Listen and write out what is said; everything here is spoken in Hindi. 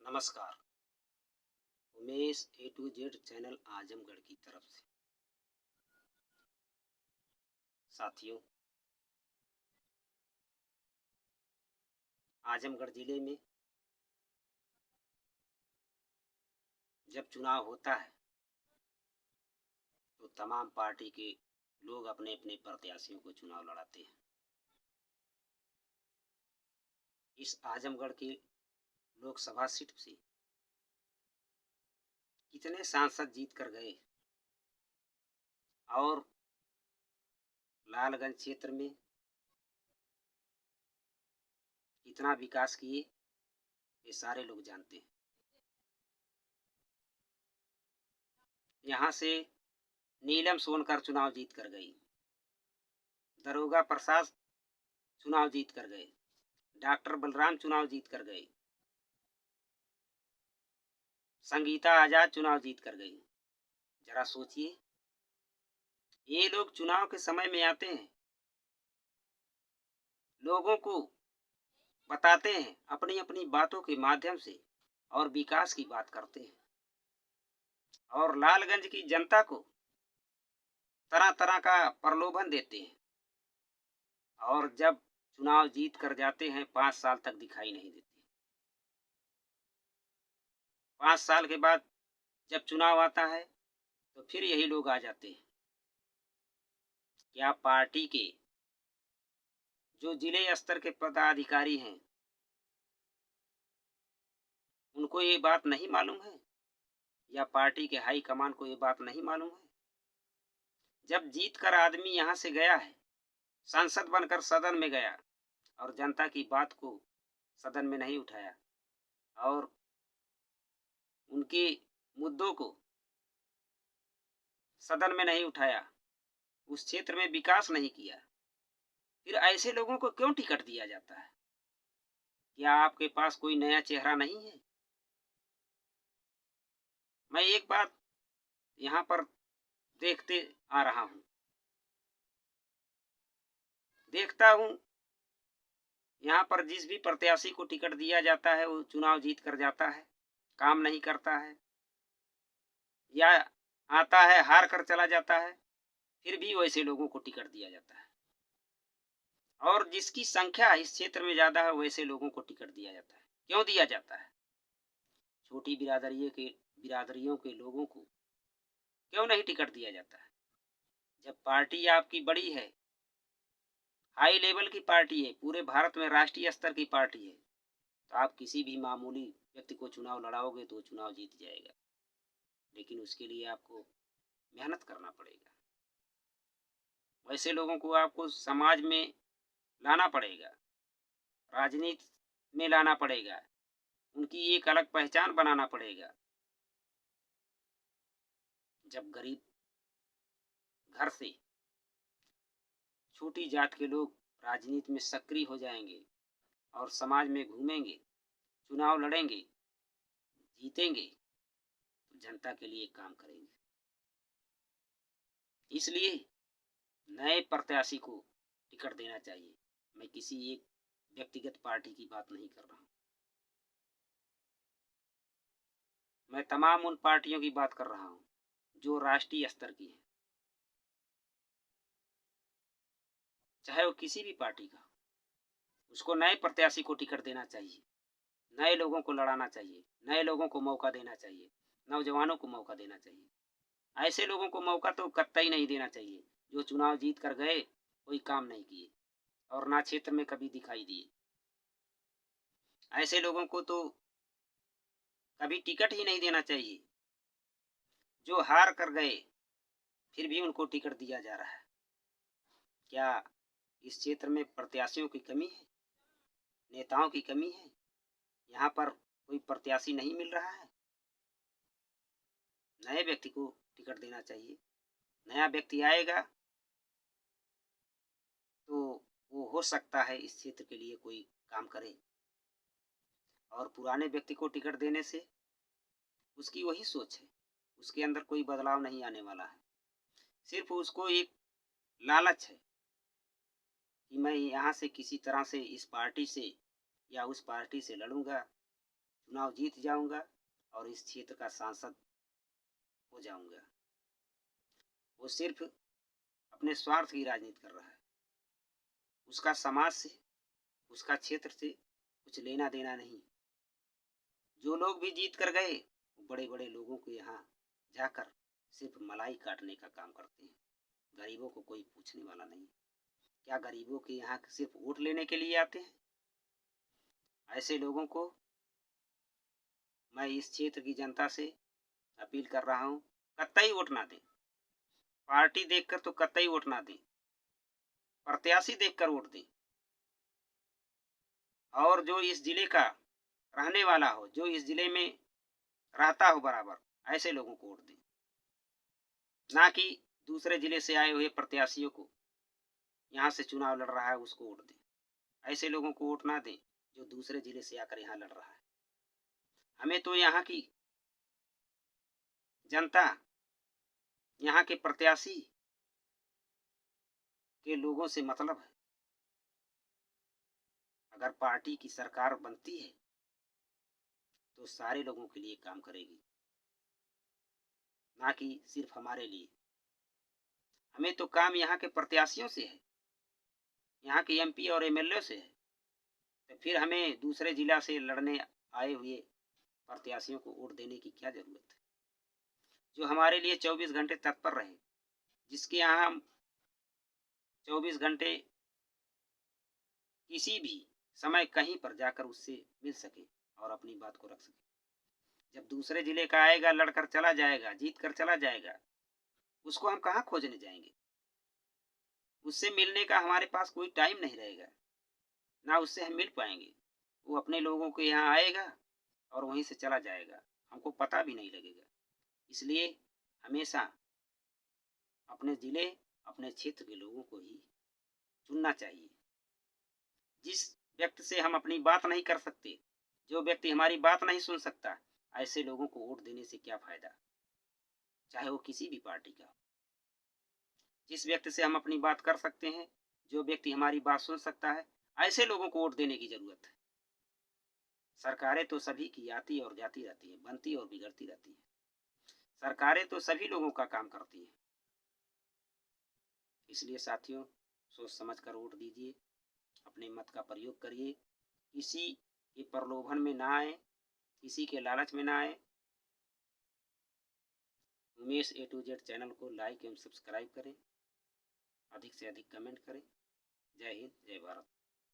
नमस्कार। उमेश ए टू जेड चैनल आजमगढ़ की तरफ से साथियों, आजमगढ़ जिले में जब चुनाव होता है तो तमाम पार्टी के लोग अपने अपने प्रत्याशियों को चुनाव लड़ाते हैं। इस आजमगढ़ के लोकसभा सीट से कितने सांसद जीत कर गए और लालगंज क्षेत्र में कितना विकास किए, ये सारे लोग जानते हैं। यहाँ से नीलम सोनकर चुनाव जीत कर गई, दरोगा प्रसाद चुनाव जीत कर गए, डॉक्टर बलराम चुनाव जीत कर गए, संगीता आजाद चुनाव जीत कर गई। जरा सोचिए, ये लोग चुनाव के समय में आते हैं, लोगों को बताते हैं अपनी अपनी बातों के माध्यम से और विकास की बात करते हैं और लालगंज की जनता को तरह तरह का प्रलोभन देते हैं और जब चुनाव जीत कर जाते हैं 5 साल तक दिखाई नहीं देते। 5 साल के बाद जब चुनाव आता है तो फिर यही लोग आ जाते हैं। क्या पार्टी के जो जिले स्तर के पदाधिकारी हैं उनको ये बात नहीं मालूम है या पार्टी के हाई कमान को ये बात नहीं मालूम है? जब जीत कर आदमी यहाँ से गया है, सांसद बनकर सदन में गया और जनता की बात को सदन में नहीं उठाया और उनके मुद्दों को सदन में नहीं उठाया, उस क्षेत्र में विकास नहीं किया, फिर ऐसे लोगों को क्यों टिकट दिया जाता है? क्या आपके पास कोई नया चेहरा नहीं है? मैं एक बात यहाँ पर देखते आ रहा हूँ, देखता हूँ यहाँ पर जिस भी प्रत्याशी को टिकट दिया जाता है वो चुनाव जीत कर जाता है, काम नहीं करता है या आता है हार कर चला जाता है, फिर भी वैसे लोगों को टिकट दिया जाता है और जिसकी संख्या इस क्षेत्र में ज़्यादा है वैसे लोगों को टिकट दिया जाता है। क्यों दिया जाता है? छोटी बिरादरियों के लोगों को क्यों नहीं टिकट दिया जाता है? जब पार्टी आपकी बड़ी है, हाई लेवल की पार्टी है, पूरे भारत में राष्ट्रीय स्तर की पार्टी है, तो आप किसी भी मामूली व्यक्ति को चुनाव लड़ाओगे तो चुनाव जीत जाएगा, लेकिन उसके लिए आपको मेहनत करना पड़ेगा। वैसे लोगों को आपको समाज में लाना पड़ेगा, राजनीति में लाना पड़ेगा, उनकी एक अलग पहचान बनाना पड़ेगा। जब गरीब घर से छोटी जात के लोग राजनीति में सक्रिय हो जाएंगे और समाज में घूमेंगे, चुनाव लड़ेंगे, जीतेंगे, तो जनता के लिए काम करेंगे। इसलिए नए प्रत्याशी को टिकट देना चाहिए। मैं किसी एक व्यक्तिगत पार्टी की बात नहीं कर रहा हूँ, मैं तमाम उन पार्टियों की बात कर रहा हूँ जो राष्ट्रीय स्तर की है, चाहे वो किसी भी पार्टी का, उसको नए प्रत्याशी को टिकट देना चाहिए, नए लोगों को लड़ाना चाहिए, नए लोगों को मौका देना चाहिए, नौजवानों को मौका देना चाहिए। ऐसे लोगों को मौका तो कतई नहीं देना चाहिए जो चुनाव जीत कर गए, कोई काम नहीं किए और ना क्षेत्र में कभी दिखाई दिए। ऐसे लोगों को तो कभी टिकट ही नहीं देना चाहिए। जो हार कर गए फिर भी उनको टिकट दिया जा रहा है। क्या इस क्षेत्र में प्रत्याशियों की कमी है, नेताओं की कमी है? यहाँ पर कोई प्रत्याशी नहीं मिल रहा है? नए व्यक्ति को टिकट देना चाहिए। नया व्यक्ति आएगा तो वो हो सकता है इस क्षेत्र के लिए कोई काम करे, और पुराने व्यक्ति को टिकट देने से उसकी वही सोच है, उसके अंदर कोई बदलाव नहीं आने वाला है। सिर्फ उसको एक लालच है कि मैं यहाँ से किसी तरह से इस पार्टी से या उस पार्टी से लड़ूंगा, चुनाव जीत जाऊंगा और इस क्षेत्र का सांसद हो जाऊंगा। वो सिर्फ अपने स्वार्थ की राजनीति कर रहा है। उसका समाज से, उसका क्षेत्र से कुछ लेना देना नहीं। जो लोग भी जीत कर गए वो बड़े बड़े लोगों के यहाँ जाकर सिर्फ मलाई काटने का काम करते हैं। गरीबों को कोई पूछने वाला नहीं। क्या गरीबों के यहाँ सिर्फ वोट लेने के लिए आते हैं? ऐसे लोगों को मैं इस क्षेत्र की जनता से अपील कर रहा हूँ, कतई वोट ना दें। पार्टी देखकर तो कतई वोट ना दें, प्रत्याशी देखकर वोट दें। और जो इस जिले का रहने वाला हो, जो इस जिले में रहता हो बराबर, ऐसे लोगों को वोट दें, ना कि दूसरे जिले से आए हुए प्रत्याशियों को, यहाँ से चुनाव लड़ रहा है उसको वोट दें। ऐसे लोगों को वोट ना दें जो दूसरे जिले से आकर यहाँ लड़ रहा है। हमें तो यहाँ की जनता, यहाँ के प्रत्याशी के लोगों से मतलब है। अगर पार्टी की सरकार बनती है तो सारे लोगों के लिए काम करेगी, ना कि सिर्फ हमारे लिए। हमें तो काम यहाँ के प्रत्याशियों से है, यहाँ के एमपी और एमएलए से है। तो फिर हमें दूसरे जिला से लड़ने आए हुए प्रत्याशियों को वोट देने की क्या जरूरत है? जो हमारे लिए 24 घंटे तत्पर रहे, जिसके यहाँ हम 24 घंटे किसी भी समय कहीं पर जाकर उससे मिल सके और अपनी बात को रख सके। जब दूसरे जिले का आएगा, लड़कर चला जाएगा, जीत कर चला जाएगा, उसको हम कहाँ खोजने जाएंगे? उससे मिलने का हमारे पास कोई टाइम नहीं रहेगा, ना उससे हम मिल पाएंगे। वो अपने लोगों के यहाँ आएगा और वहीं से चला जाएगा, हमको पता भी नहीं लगेगा। इसलिए हमेशा अपने जिले, अपने क्षेत्र के लोगों को ही चुनना चाहिए। जिस व्यक्ति से हम अपनी बात नहीं कर सकते, जो व्यक्ति हमारी बात नहीं सुन सकता, ऐसे लोगों को वोट देने से क्या फायदा, चाहे वो किसी भी पार्टी का हो। जिस व्यक्ति से हम अपनी बात कर सकते हैं, जो व्यक्ति हमारी बात सुन सकता है, ऐसे लोगों को वोट देने की जरूरत है। सरकारें तो सभी की आती और जाती रहती है, बनती और बिगड़ती रहती है। सरकारें तो सभी लोगों का काम करती है। इसलिए साथियों, सोच समझ कर वोट दीजिए, अपने मत का प्रयोग करिए, किसी के प्रलोभन में ना आए, किसी के लालच में ना आए। Umesh A to Z channel को लाइक एवं सब्सक्राइब करें, अधिक से अधिक कमेंट करें। जय हिंद, जय भारत।